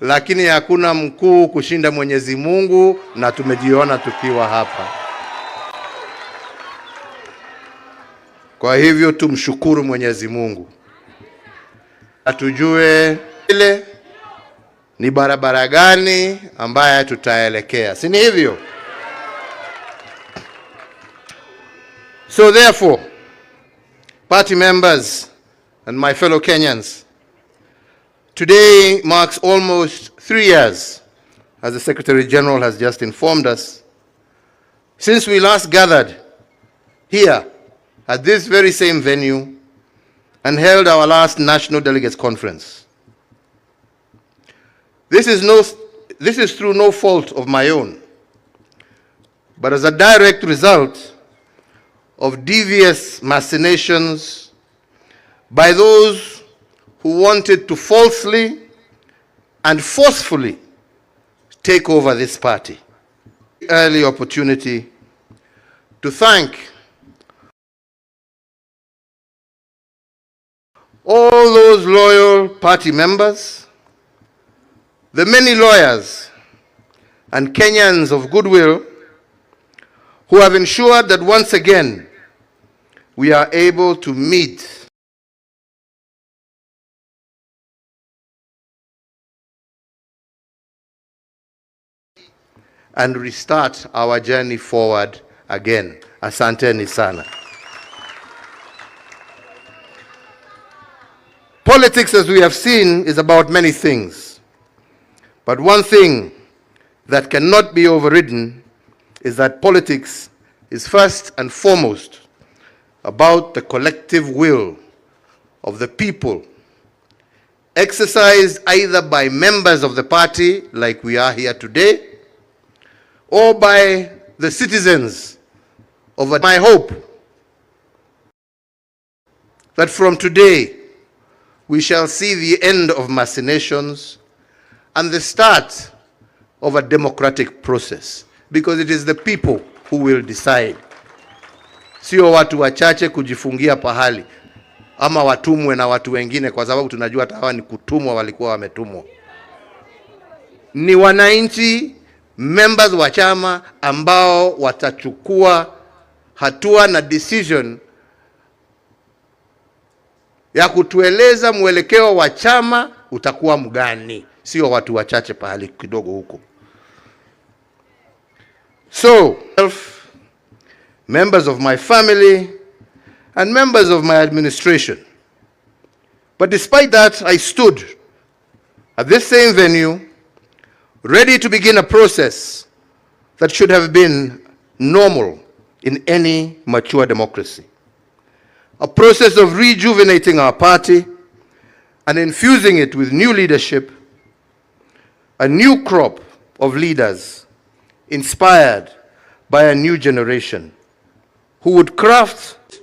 lakini hakuna mkuu kushinda Mwenyezi Mungu, na tumejiona tukiwa hapa. Kwa hivyo tumshukuru Mwenyezi Mungu. Atujue ile ni barabara gani ambaye tutaelekea. Si ni hivyo? So therefore, party members and my fellow Kenyans, today marks almost 3 years, as the Secretary General has just informed us, since we last gathered here at this very same venue and held our last National Delegates Conference. This is through no fault of my own, but as a direct result of devious machinations by those who wanted to falsely and forcefully take over this party. Early opportunity to thank all those loyal party members, the many lawyers and Kenyans of goodwill who have ensured that once again we are able to meet and restart our journey forward again. Asanteni sana. Politics, as we have seen, is about many things. But one thing that cannot be overridden is that politics is first and foremost about the collective will of the people, exercised either by members of the party, like we are here today, or by the citizens of my hope that from today we shall see the end of machinations and the start of a democratic process, because it is the people who will decide. Sio watu wachache kujifungia pahali ama watumwe na watu wengine, kwa sababu tunajua hawa ni kutumwa, walikuwa wametumwa. Ni wananchi, members wa chama, ambao watachukua hatua na decision ya kutueleza mwelekeo wa chama utakuwa mgani, sio watu wachache pahali kidogo huko. So, members of my family and members of my administration. But despite that, I stood at this same venue ready to begin a process that should have been normal in any mature democracy. A process of rejuvenating our party and infusing it with new leadership, a new crop of leaders inspired by a new generation who would craft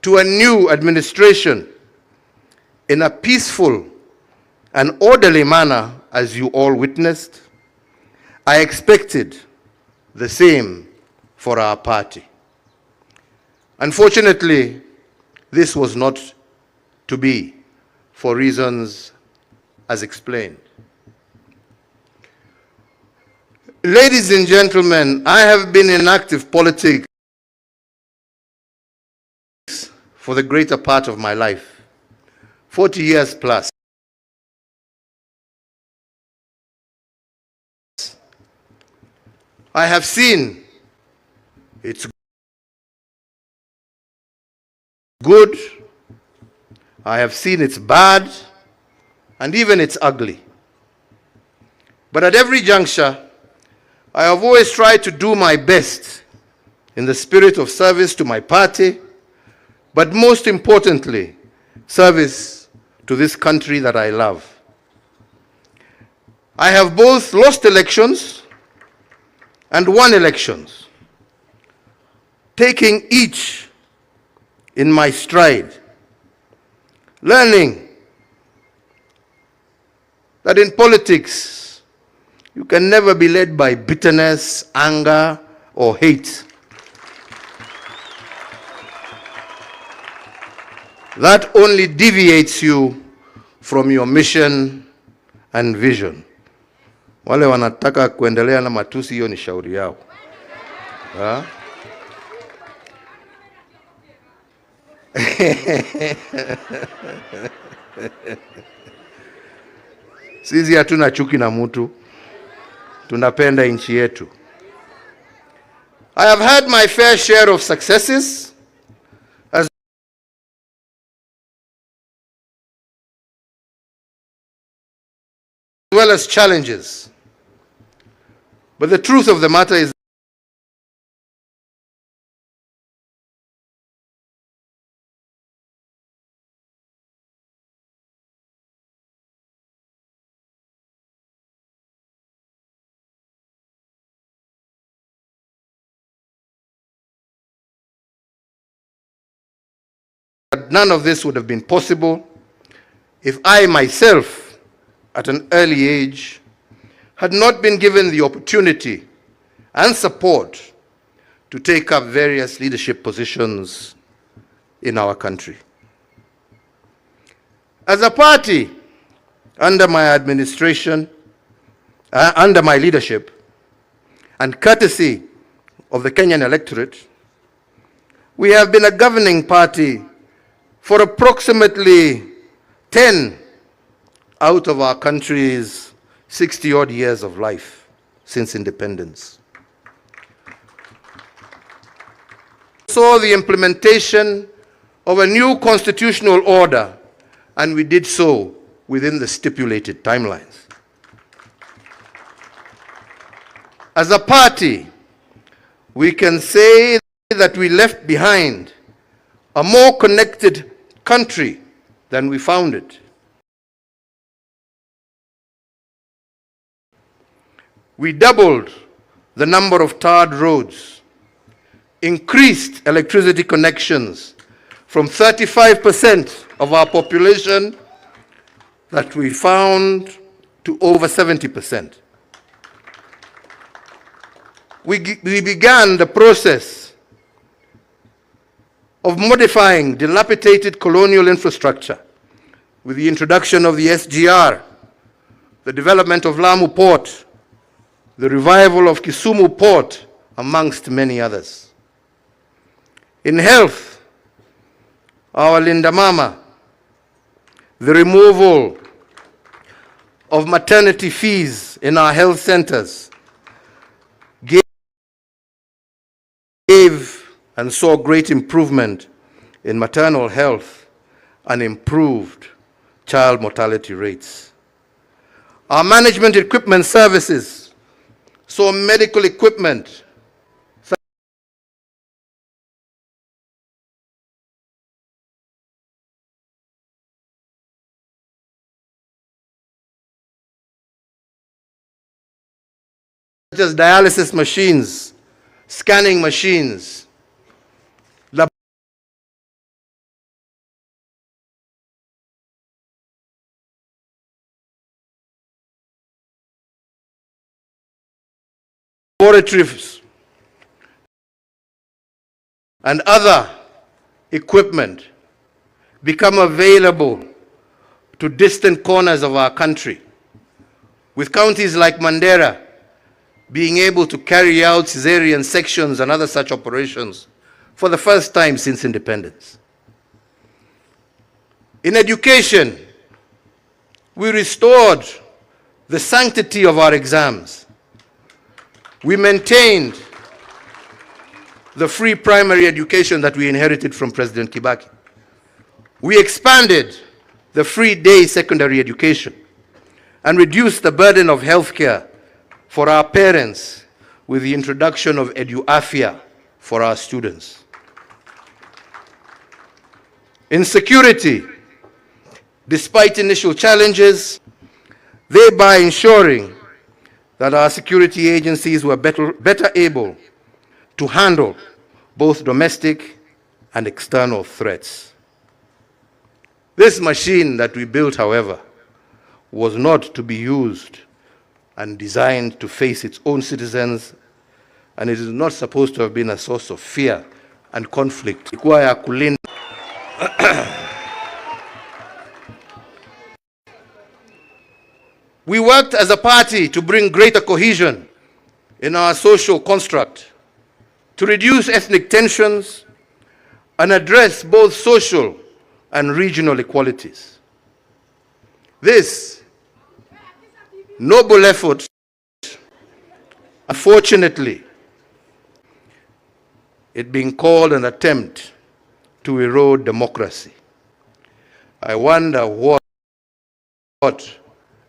to a new administration in a peaceful and orderly manner, as you all witnessed. I expected the same for our party. Unfortunately, this was not to be, for reasons as explained. Ladies and gentlemen, I have been in active politics for the greater part of my life, 40 years plus. I have seen it's good, I have seen it's bad, and even it's ugly. But at every juncture, I have always tried to do my best in the spirit of service to my party, but most importantly, service to this country that I love. I have both lost elections and won elections, taking each in my stride, learning that in politics, you can never be led by bitterness, anger, or hate. That only deviates you from your mission and vision. Wale wanataka kuendelea na matusi, hiyo ni shauri yao. Sisi hatuna chuki na mtu, tunapenda nchi yetu. I have had my fair share of successes as well as challenges. But the truth of the matter is that none of this would have been possible if I myself, at an early age, had not been given the opportunity and support to take up various leadership positions in our country. As a party, under my administration, under my leadership, and courtesy of the Kenyan electorate, we have been a governing party for approximately 10 out of our country's 60-odd years of life since independence. Saw the implementation of a new constitutional order, and we did so within the stipulated timelines. As a party, we can say that we left behind a more connected country than we found it. We doubled the number of tarred roads, increased electricity connections from 35% of our population that we found to over 70%. We began the process of modifying dilapidated colonial infrastructure with the introduction of the SGR, the development of Lamu Port, the revival of Kisumu Port, amongst many others. In health, our Linda Mama, the removal of maternity fees in our health centers, gave and saw great improvement in maternal health and improved child mortality rates. Our management equipment services saw medical equipment such as dialysis machines, scanning machines, laboratories, and other equipment become available to distant corners of our country, with counties like Mandera being able to carry out cesarean sections and other such operations for the first time since independence. In education, we restored the sanctity of our exams. We maintained the free primary education that we inherited from President Kibaki. We expanded the free day secondary education and reduced the burden of healthcare for our parents with the introduction of EduAfia for our students. In security, despite initial challenges, thereby ensuring that our security agencies were better able to handle both domestic and external threats. This machine that we built, however, was not to be used and designed to face its own citizens, and it is not supposed to have been a source of fear and conflict. We worked as a party to bring greater cohesion in our social construct, to reduce ethnic tensions and address both social and regional inequalities. This noble effort, unfortunately, it being called an attempt to erode democracy. I wonder what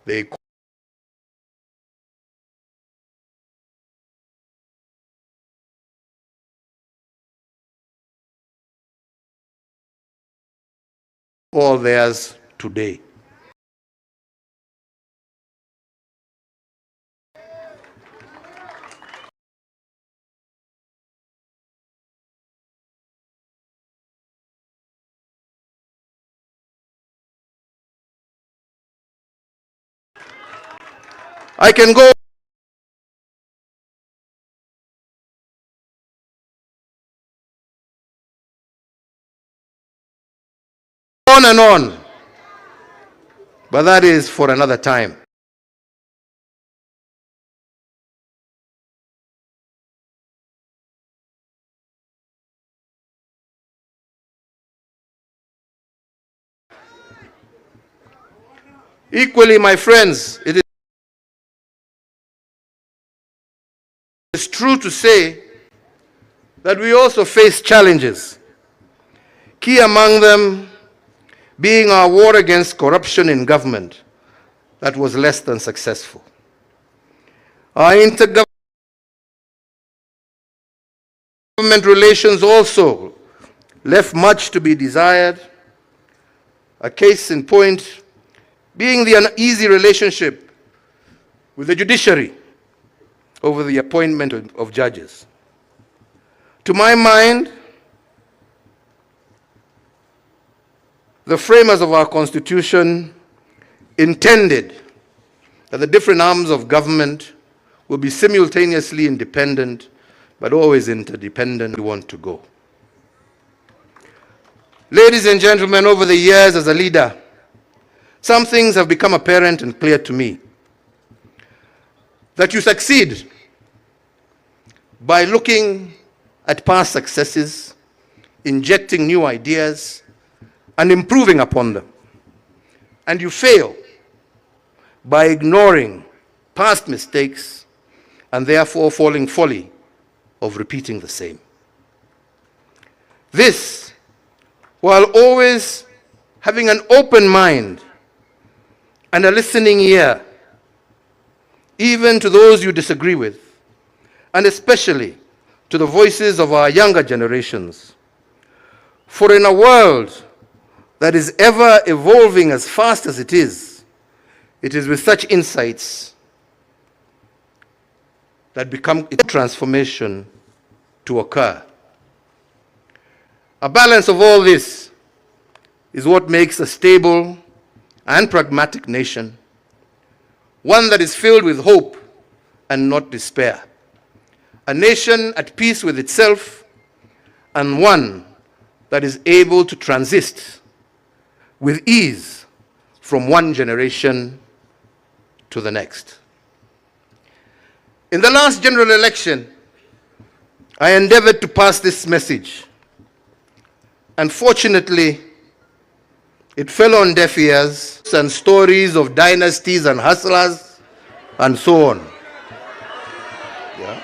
they call theirs today. I can go on and on, but that is for another time. Equally, my friends, it is true to say that we also face challenges, key among them being our war against corruption in government that was less than successful. Our intergovernmental relations also left much to be desired, a case in point being the uneasy relationship with the judiciary over the appointment of judges. To my mind, the framers of our Constitution intended that the different arms of government will be simultaneously independent, but always interdependent. We want to go. Ladies and gentlemen, over the years as a leader, some things have become apparent and clear to me. That you succeed by looking at past successes, injecting new ideas, and improving upon them. And you fail by ignoring past mistakes and therefore falling folly of repeating the same. This, while always having an open mind and a listening ear, even to those you disagree with, and especially to the voices of our younger generations. For in a world that is ever evolving as fast as it is with such insights that become a transformation to occur. A balance of all this is what makes a stable and pragmatic nation, one that is filled with hope and not despair, a nation at peace with itself, and one that is able to transist with ease from one generation to the next. In the last general election, I endeavored to pass this message. Unfortunately, it fell on deaf ears and stories of dynasties and hustlers and so on. Yeah.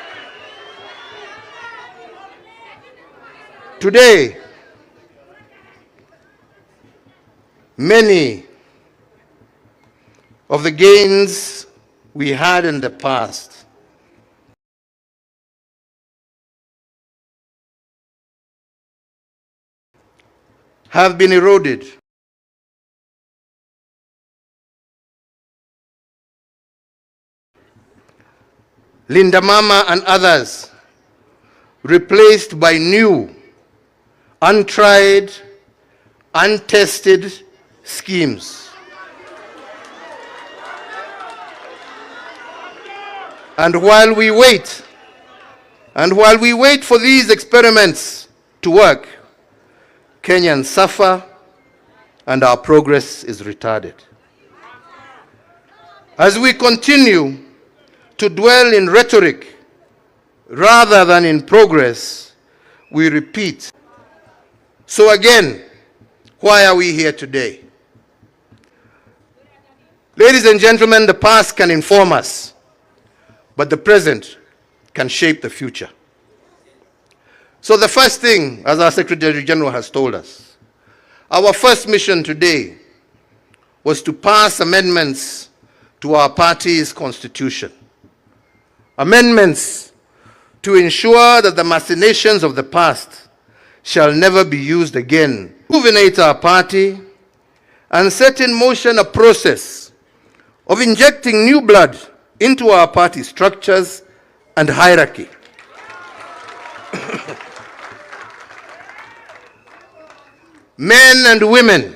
Today, many of the gains we had in the past have been eroded. Linda Mama and others replaced by new, untried, untested schemes. And while we wait for these experiments to work, Kenyans suffer and our progress is retarded. As we continue to dwell in rhetoric rather than in progress, we repeat. So again, why are we here today? Ladies and gentlemen, the past can inform us, but the present can shape the future. So the first thing, as our Secretary General has told us, our first mission today was to pass amendments to our party's constitution. Amendments to ensure that the machinations of the past shall never be used again. Rejuvenate our party and set in motion a process of injecting new blood into our party structures and hierarchy. Men and women,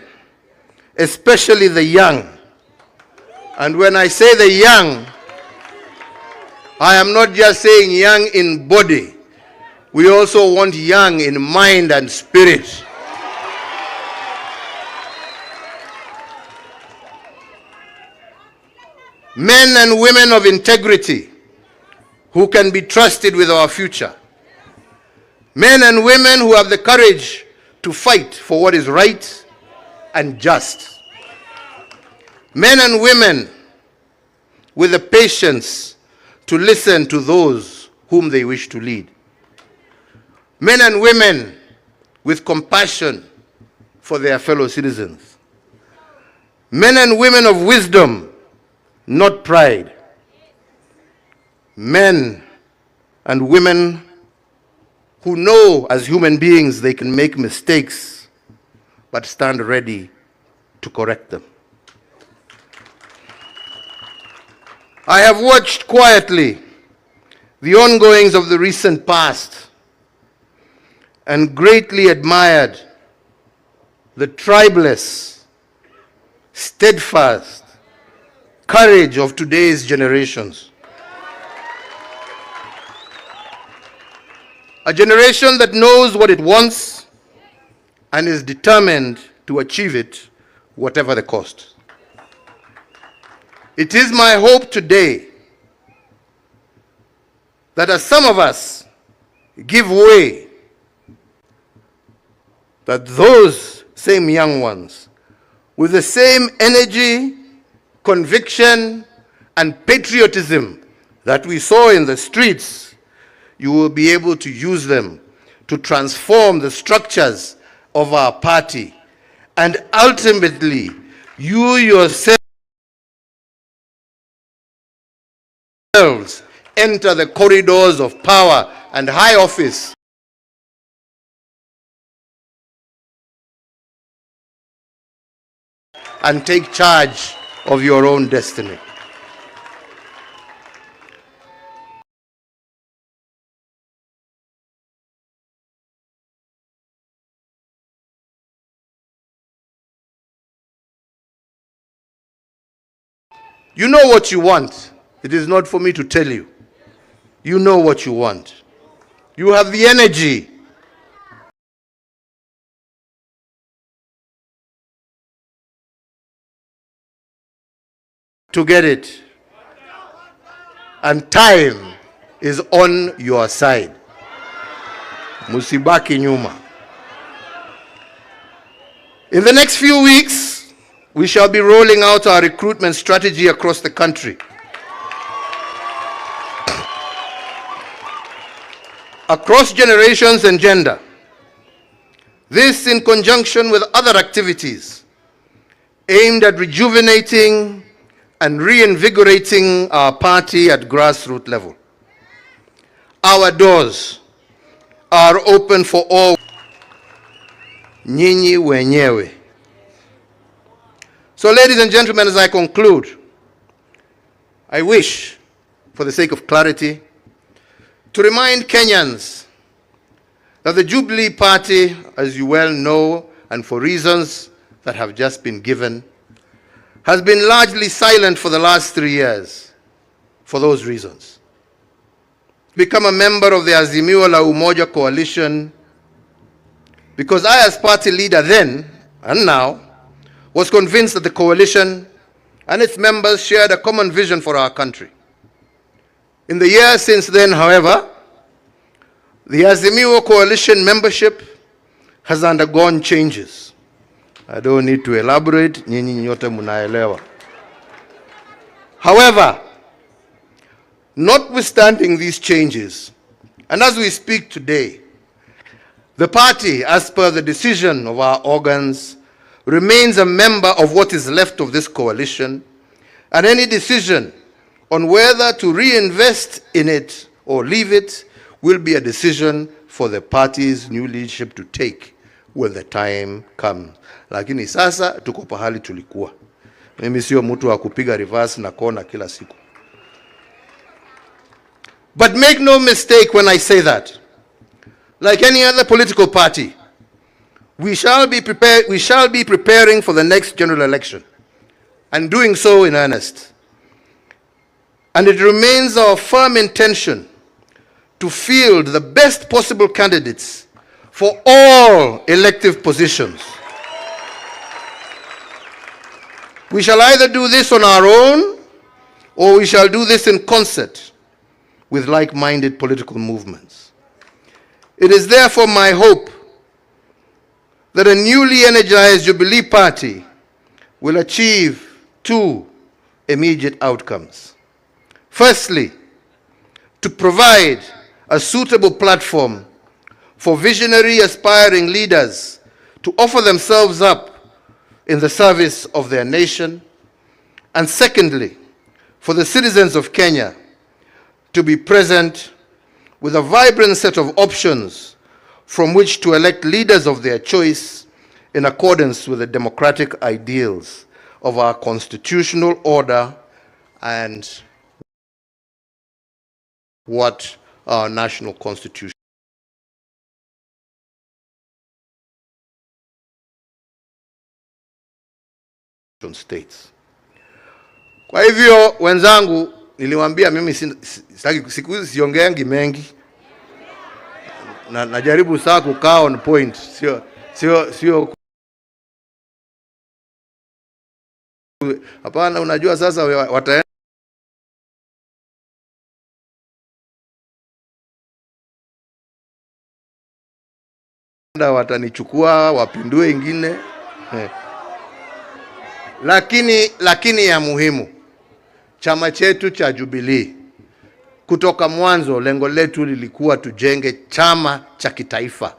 especially the young, and when I say the young, I am not just saying young in body, we also want young in mind and spirit. Men and women of integrity who can be trusted with our future. Men and women who have the courage to fight for what is right and just. Men and women with the patience to listen to those whom they wish to lead. Men and women with compassion for their fellow citizens. Men and women of wisdom, not pride. Men and women who know as human beings they can make mistakes, but stand ready to correct them. I have watched quietly the ongoings of the recent past and greatly admired the tribeless, steadfast courage of today's generations. A generation that knows what it wants and is determined to achieve it, whatever the cost. It is my hope today that as some of us give way, that those same young ones, with the same energy, conviction, and patriotism that we saw in the streets, you will be able to use them to transform the structures of our party, and ultimately you yourselves enter the corridors of power and high office and take charge of your own destiny. You know what you want. It is not for me to tell you. You know what you want. You have the energy. To get it. And time is on your side. Musibaki nyuma. In the next few weeks, we shall be rolling out our recruitment strategy across the country. Across generations and gender. This in conjunction with other activities aimed at rejuvenating and reinvigorating our party at grassroots level. Our doors are open for all. Nyinyi wenyewe. So ladies and gentlemen, as I conclude, I wish, for the sake of clarity, to remind Kenyans that the Jubilee Party, as you well know, and for reasons that have just been given, has been largely silent for the last 3 years for those reasons. Become a member of the Azimio la Umoja coalition because I, as party leader then and now, was convinced that the coalition and its members shared a common vision for our country. In the years since then, however, the Azimio coalition membership has undergone changes. I don't need to elaborate, nyinyi nyote munaelewa. However, notwithstanding these changes, and as we speak today, the party, as per the decision of our organs, remains a member of what is left of this coalition, and any decision on whether to reinvest in it or leave it will be a decision for the party's new leadership to take when the time comes. Lakini sasa tuko pahali tulikuwa. Mimi sio mtu wa kupiga reverse na kona kila siku. But make no mistake when I say that. Like any other political party, we shall be preparing for the next general election, and doing so in earnest. And it remains our firm intention to field the best possible candidates for all elective positions. We shall either do this on our own, or we shall do this in concert with like-minded political movements. It is therefore my hope that a newly energized Jubilee Party will achieve two immediate outcomes. Firstly, to provide a suitable platform for visionary aspiring leaders to offer themselves up in the service of their nation. And secondly, for the citizens of Kenya to be present with a vibrant set of options from which to elect leaders of their choice in accordance with the democratic ideals of our constitutional order and what our national constitution states. Kwa hivyo wenzangu, niliwaambia mimi siku hizi siongeangi mengi, na najaribu saa kukaa on point, sio hapana. Unajua sasa wataenda watanichukua wapindue ingine, lakini ya muhimu, chama chetu cha Jubilee kutoka mwanzo lengo letu lilikuwa tujenge chama cha kitaifa,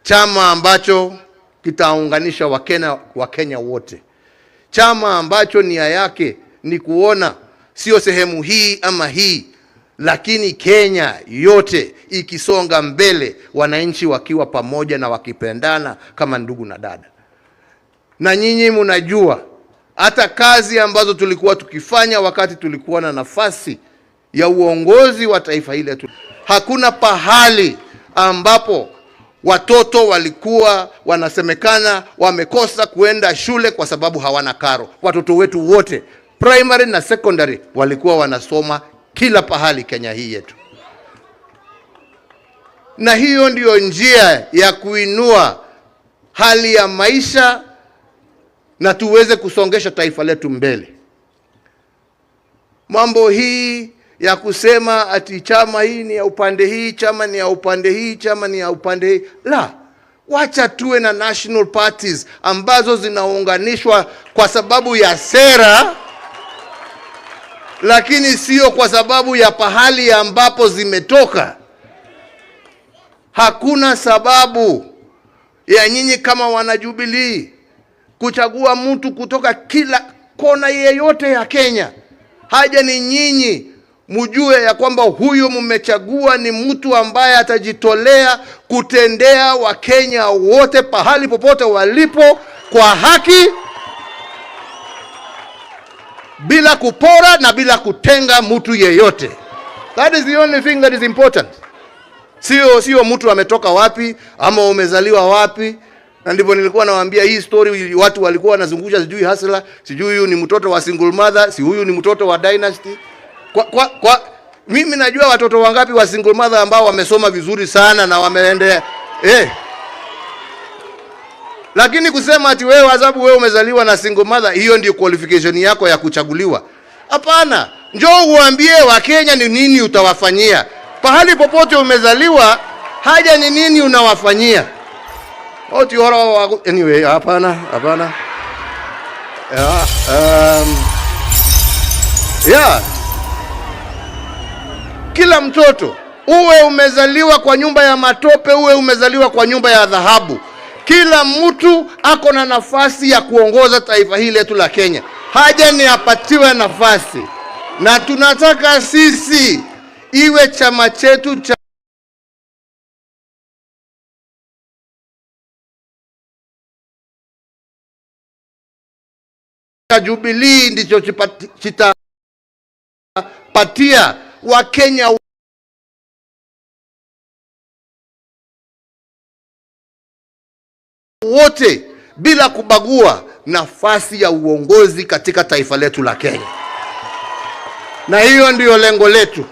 chama ambacho kitaunganisha Wakenya wote, chama ambacho nia yake ni kuona sio sehemu hii ama hii, lakini Kenya yote ikisonga mbele, wananchi wakiwa pamoja na wakipendana kama ndugu na dada. Na nyinyi mnajua hata kazi ambazo tulikuwa tukifanya wakati tulikuwa na nafasi ya uongozi wa taifa hili, hakuna pahali ambapo watoto walikuwa wanasemekana wamekosa kuenda shule kwa sababu hawana karo. Watoto wetu wote primary na secondary walikuwa wanasoma kila pahali Kenya hii yetu. Na hiyo ndio njia ya kuinua hali ya maisha na tuweze kusongesha taifa letu mbele. Mambo hii ya kusema ati chama hii ni ya upande hii, chama ni ya upande hii, chama ni ya upande hii, la, wacha tuwe na national parties ambazo zinaunganishwa kwa sababu ya sera, lakini sio kwa sababu ya pahali ambapo zimetoka. Hakuna sababu ya nyinyi kama wanajubilee kuchagua mtu kutoka kila kona yeyote ya Kenya. Haja ni nyinyi mjue ya kwamba huyu mmechagua ni mtu ambaye atajitolea kutendea Wakenya wote pahali popote walipo kwa haki, bila kupora na bila kutenga mtu yeyote. That is the only thing that is important. Sio mtu ametoka wapi ama umezaliwa wapi. Na ndipo nilikuwa nawaambia hii story, watu walikuwa wanazungusha sijui hustler, sijui huyu ni mtoto wa single mother, si huyu ni mtoto wa dynasty. Mimi najua watoto wangapi wa single mother ambao wamesoma vizuri sana na wameendea. Lakini kusema ati wewe adhabu wewe umezaliwa na single mother, hiyo ndio qualification yako ya kuchaguliwa. Hapana. Njoo uambie Wakenya ni nini utawafanyia. Pahali popote umezaliwa, haja ni nini unawafanyia. Anyway, hapana. Kila mtoto, uwe umezaliwa kwa nyumba ya matope, uwe umezaliwa kwa nyumba ya dhahabu, kila mtu ako na nafasi ya kuongoza taifa hili letu la Kenya. Haja ni apatiwe nafasi. Na tunataka sisi iwe chama chetu cha Jubilee ndicho chitapatia Wakenya wote bila kubagua nafasi ya uongozi katika taifa letu la Kenya. Na hiyo ndiyo lengo letu.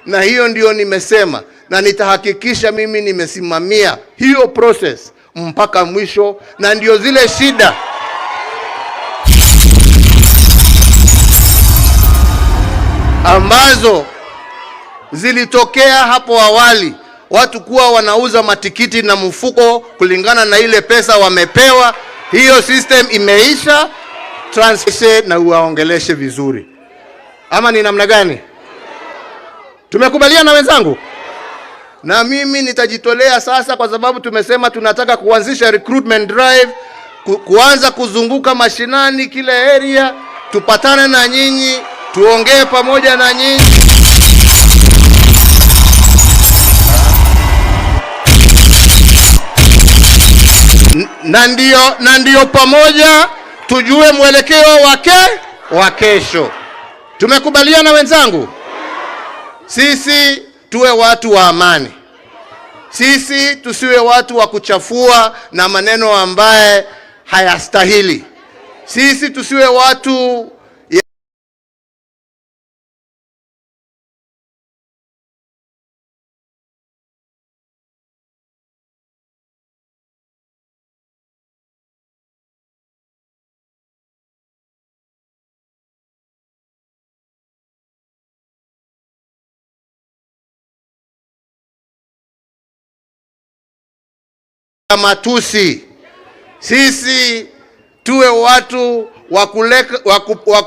Na hiyo ndiyo nimesema, na nitahakikisha mimi nimesimamia hiyo process mpaka mwisho. Na ndiyo zile shida ambazo zilitokea hapo awali, watu kuwa wanauza matikiti na mfuko kulingana na ile pesa wamepewa. Hiyo system imeisha. Transfer na uwaongeleshe vizuri. Ama ni namna gani? Tumekubaliana wenzangu? Na mimi nitajitolea sasa, kwa sababu tumesema tunataka kuanzisha recruitment drive, kuanza kuzunguka mashinani kila area, tupatane na nyinyi, tuongee pamoja na nyinyi. Na ndio pamoja tujue mwelekeo wa kesho. Tumekubaliana wenzangu? Sisi tuwe watu wa amani. Sisi tusiwe watu wa kuchafua na maneno ambaye hayastahili. Sisi tusiwe watu matusi. Sisi tuwe watu wa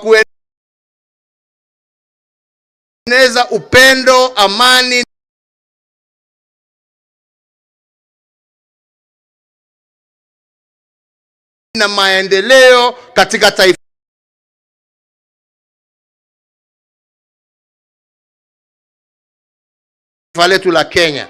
kueneza upendo, amani na maendeleo katika taifa letu la Kenya.